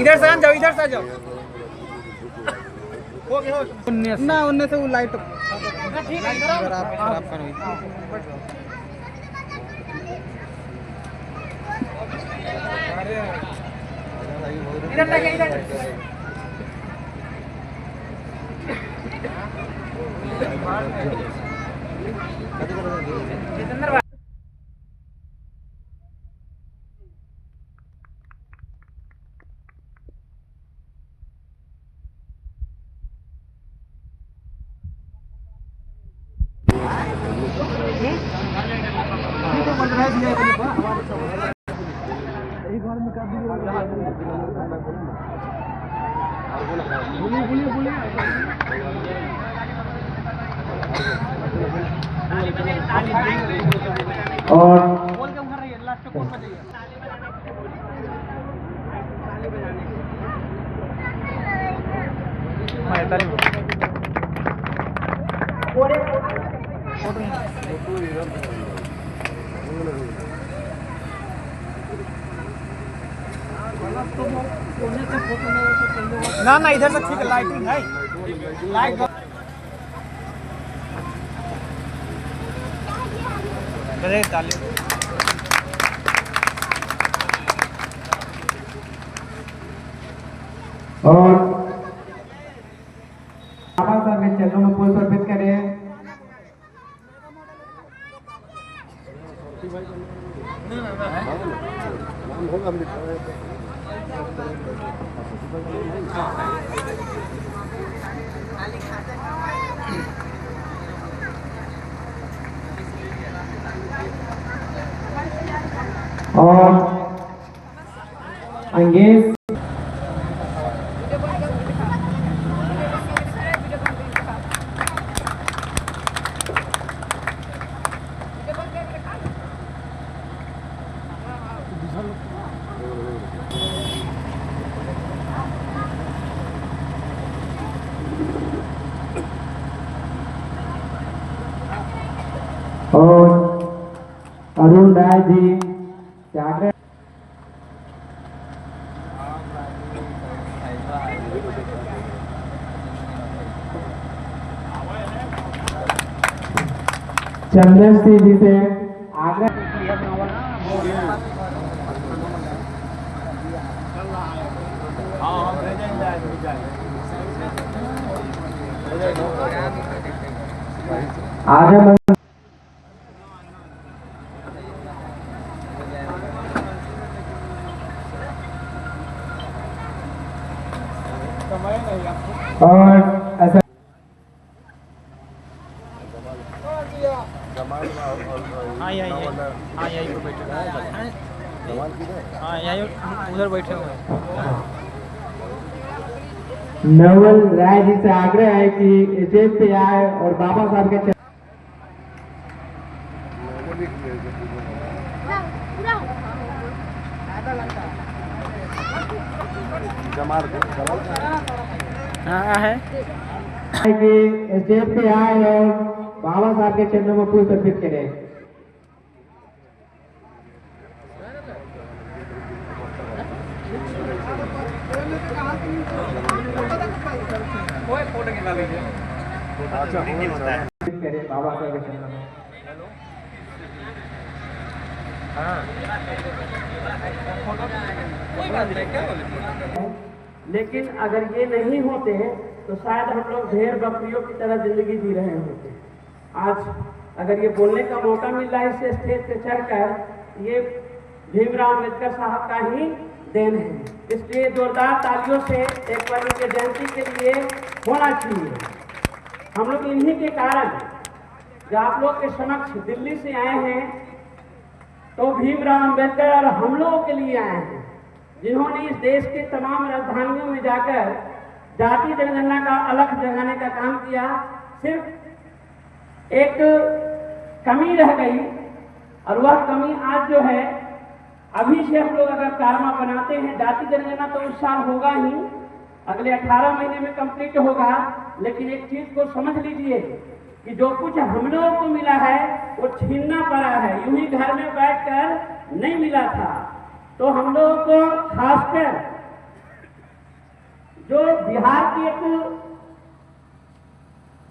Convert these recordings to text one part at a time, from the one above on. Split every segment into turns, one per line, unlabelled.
इधर से आ जाओ, इधर से आ जाओ। हो गया ना, 19 से वो लाइट खराब कर हुई। इधर लगे, इधर
और
ना ना, इधर से ठीक है, लाइटिंग है, लाइट बजे ताली।
और बाबा साहब के चरणों में पुष्प अर्पित करें। और अंगेज और अरुण राय जी जाकर चंदन सिंह जी से आग्रह। आगे और ऐसा
हाँ यही बैठे, हाँ यही उधर बैठे हुए।
नवल राय जी से आग्रह है कि स्टेज पे आए और बाबा साहब के
हाँ है
कि स्टेज पे आए और बाबा साहब के चरणों में पुष्प अर्पित करें।
फोटो खिंचा लीजिए।
बाबा साहब के चरणों में। लेकिन अगर ये नहीं होते तो शायद हम लोग ढेर बकरियों की तरह जिंदगी जी रहे होते। आज अगर ये बोलने का मौका मिल रहा है इस स्टेज पे चढ़कर, ये भीमराव अम्बेडकर साहब का ही देन है। इसलिए जोरदार तालियों से एक बार उनके जयंती के लिए होना चाहिए। हम लोग इन्हीं के कारण जो आप लोग के समक्ष दिल्ली से आए हैं, तो भीमराव अम्बेडकर और हम लोगों के लिए आए हैं, जिन्होंने इस देश के तमाम राजधानियों में जाकर जाति जनगणना का अलख जगाने का काम किया। सिर्फ एक कमी रह गई, और वह कमी आज जो है, अभी से हम लोग अगर कारवा बनाते हैं, जाति जनगणना तो उस साल होगा ही, अगले 18 महीने में कंप्लीट होगा। लेकिन एक चीज को समझ लीजिए कि जो कुछ हम लोगों को मिला है वो छीनना पड़ा है, यूं ही घर में बैठकर नहीं मिला था। तो हम लोगों को खासकर जो बिहार की एक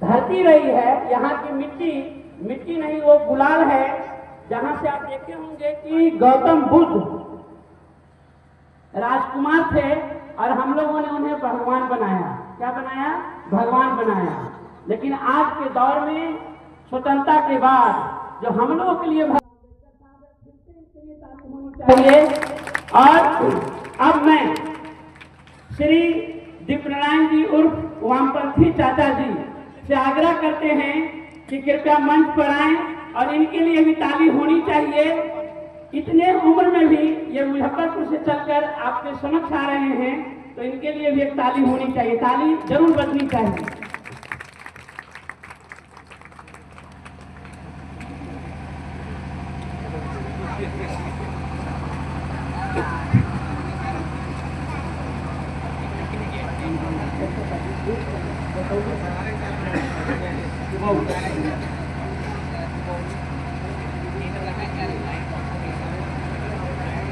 धरती रही है, यहाँ की मिट्टी नहीं वो गुलाल है, जहां से आप देखे होंगे कि गौतम बुद्ध राजकुमार थे और हम लोगों ने उन्हें भगवान बनाया। क्या बनाया? भगवान बनाया। लेकिन आज के दौर में स्वतंत्रता के बाद जो हम लोगों के लिए चाहिए। और अब मैं श्री दीपनारायण जी उर्फ वामपंथी चाचा जी से आग्रह करते हैं कि कृपया मंच पर आएं और इनके लिए भी ताली होनी चाहिए। इतने उम्र में भी ये मुजफ्फरपुर से चलकर आपके समक्ष आ रहे हैं, तो इनके लिए भी एक ताली होनी चाहिए, ताली जरूर बजनी चाहिए।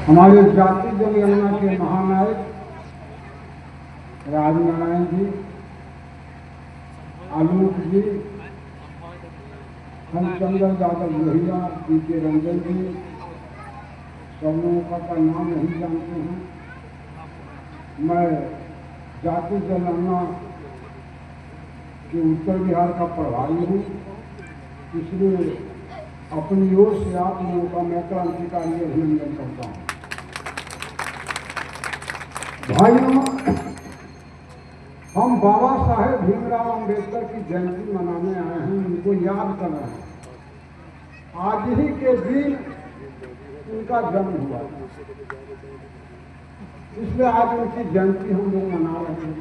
हमारे जाति जनगणना के महानायक राजनारायण जी, आलोक जी, हरिचंद्र यादव लोहिया, पी.के. रंजन जी, सब लोगों का नाम नहीं जानते हैं। मैं जाति जनगणना के उत्तर बिहार का प्रभारी हूँ, इसलिए अपनी ओर से आप लोगों का मैं क्रांतिकारी अभिनंदन करता हूँ। भाइयों, हम बाबा साहेब भीमराव अंबेडकर की जयंती मनाने आए हैं, उनको याद कर रहे हैं। आज ही के दिन उनका जन्म हुआ, इसलिए आज उनकी जयंती हम लोग मना रहे हैं।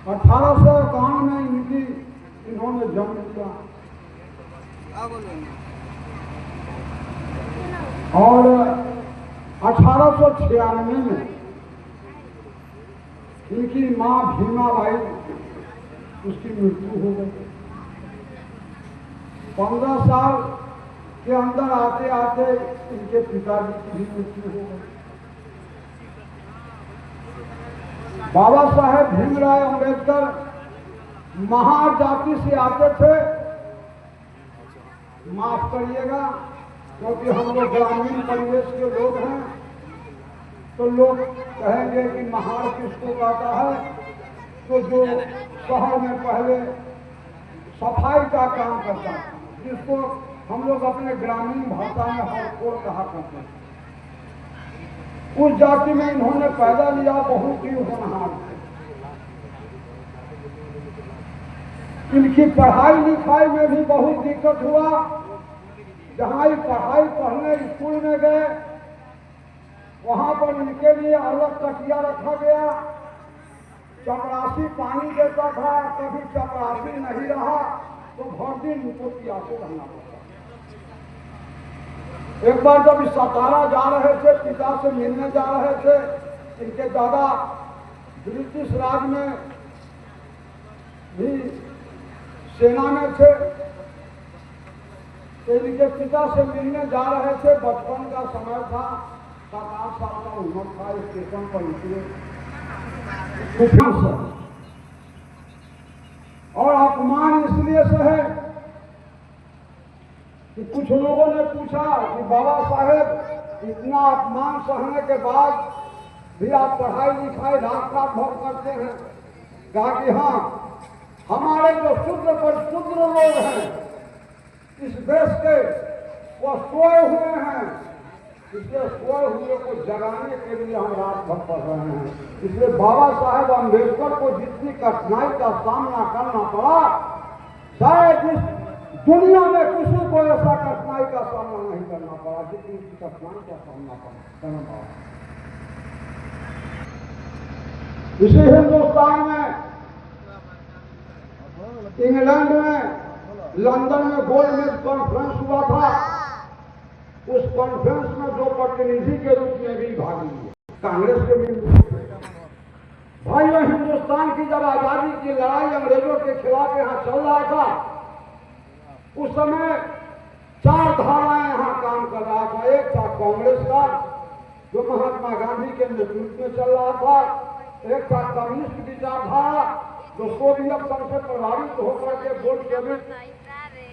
1851 में इन्होंने जन्म लिया और 1896 में इनकी मां भीमाबाई उसकी मृत्यु हो गई। 15 साल के अंदर आते आते इनके पिताजी की भी मृत्यु हो गई। बाबा साहेब भीमराव अंबेडकर महार जाति से आते थे। माफ करिएगा, क्योंकि हम लोग ग्रामीण परिवेश के लोग हैं, तो लोग कहेंगे कि महार किसको कहता है। तो जो शहर में पहले सफाई का काम करता था, जिसको हम लोग अपने ग्रामीण भाषा में हरकोर कहा करते थे, उस जाति में इन्होंने पैदा लिया। बहुत ही होनहार थे। इनकी पढ़ाई लिखाई में भी बहुत दिक्कत हुआ। जहाँ पढ़ाई पढ़ने स्कूल में गए, वहां पर इनके लिए अलग तकिया रखा गया। चपरासी पानी देता था, कभी चपरासी नहीं रहा तो भर दिन उनको प्यासे रहना पड़ता। एक बार जब सतारा जा रहे थे, पिता से मिलने जा रहे थे, इनके दादा ब्रिटिश राज में भी सेना में थे, तो इनके पिता से मिलने जा रहे थे। बचपन का समय था, 7-8 साल का उम्र था। स्टेशन पर उतरे और अपमान इसलिए सहे कि कुछ लोगों ने पूछा कि बाबा साहेब, इतना अपमान सहने के बाद भी आप पढ़ाई लिखाई रात रात भर करते हैं। कहा कि हाँ, हमारे जो शुद्र पर शुद्र लोग हैं इस देश के, वो सोए हुए हैं, इसलिए सोए हुए को जगाने के लिए हम रात भर पढ़ रहे हैं। इसलिए बाबा साहेब अम्बेडकर को जितनी कठिनाई का सामना करना पड़ा, शायद इस दुनिया में किसी को ऐसा कठिनाई का सामना नहीं करना पड़ा जितनी कठिनाई का सामना करना पड़ा। इसी हिंदुस्तान में, इंग्लैंड में, लंदन में गोल्ड मेज कॉन्फ्रेंस हुआ था। उस कॉन्फ्रेंस में 2 प्रतिनिधि के रूप में भी भाग लिए, कांग्रेस के भी। भाइयों, हिंदुस्तान की जब आजादी की लड़ाई अंग्रेजों के खिलाफ यहाँ चल रहा था, उस समय 4 धाराएं यहाँ काम कर रहा था। एक था कांग्रेस का, जो महात्मा गांधी के नेतृत्व में चल रहा था। एक था कम्युनिस्ट विचारधारा, जो सोवियत संघ से प्रभावित होकर के बोल्शेविक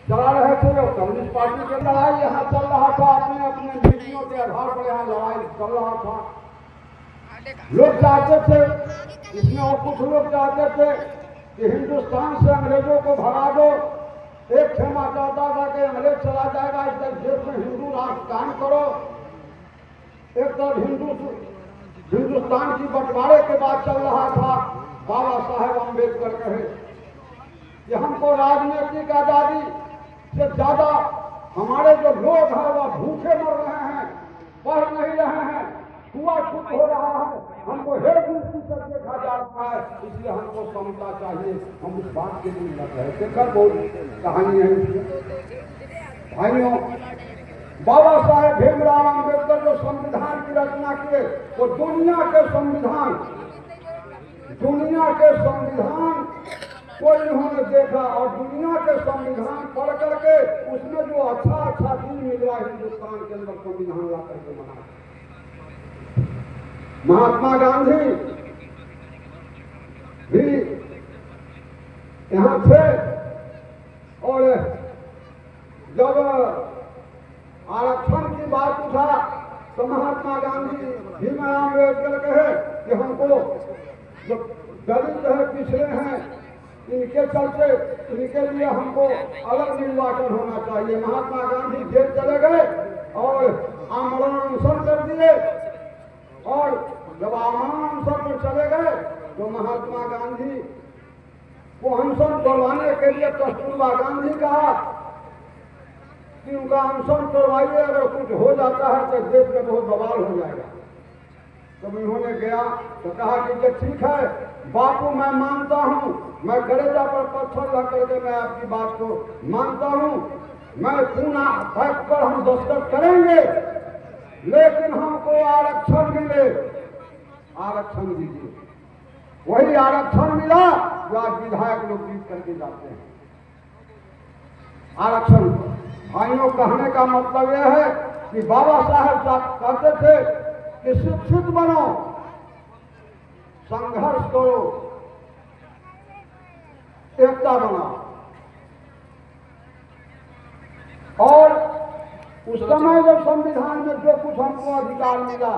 चला रहे थे। और कम्युनिस्ट पार्टी की लड़ाई यहाँ चल रहा था, अपने अपने नीतियों के आधार पर यहाँ लड़ाई चल रहा था। लोग चाहते थे, इसमें और कुछ लोग चाहते थे कि हिंदुस्तान से अंग्रेजों को भगा दो। एक खेमा चाहता था कि अंग्रेज चला जाएगा, इस तरह देश में हिंदू राष्ट्र कायम करो। एक तरफ हिंदुस्तान की बंटवारे के बाद चल रहा था बाबा साहेब अम्बेडकर कहे कि हमको राजनीतिक आजादी से ज्यादा हमारे जो लोग हैं वह भूखे मर रहे हैं, पढ़ नहीं रहे हैं, छुआछूत हो रहा है, हमको हेय दृष्टि से देखा जा रहा है, इसलिए हमको समता चाहिए। हम उस बात के लिए लग रहे थे। कल बहुत कहानी है भाइयों। बाबा साहेब भीमराव अम्बेडकर जो संविधान की रचना किए, वो दुनिया के संविधान को इन्होंने देखा और दुनिया के संविधान पढ़ करके उसमें जो अच्छा चीज मिल रहा है हिंदुस्तान के अंदर संविधान ला करके बना। महात्मा गांधी भी यहाँ थे और जब आरक्षण की बात उठा तो महात्मा गांधी भीमराव अम्बेडकर कहे कि हमको जो दलित है, पिछड़े हैं, इनके चलते इनके लिए हमको अलग निर्वाचन होना चाहिए। महात्मा गांधी जेल चले गए और आमरण अनशन कर दिए। और जब आमरण अनशन पर चले गए तो महात्मा गांधी को अनशन तोड़वाने के लिए कस्तूरबा गांधी कहा कि उनका अनशन तोड़वाइए, अगर कुछ हो जाता है तो देश में बहुत बवाल हो जाएगा। तब इन्होंने गया तो कहा कि ठीक है बापू, मैं मानता हूँ, मैं गलेजा पर पत्थर रख करके मैं आपकी बात को मानता हूँ, मैं पूना फैक्ट पर हम दस्तखत करेंगे, लेकिन हमको आरक्षण मिले, आरक्षण दीजिए। वही आरक्षण मिला जो आज विधायक लोग जीत करके जाते हैं। आरक्षण भाइयों, कहने का मतलब यह है कि बाबा साहेब कहते थे कि शिक्षित बनो, संघर्ष करो, एकता बनाओ। और उस समय जब संविधान में जो कुछ हमको अधिकार मिला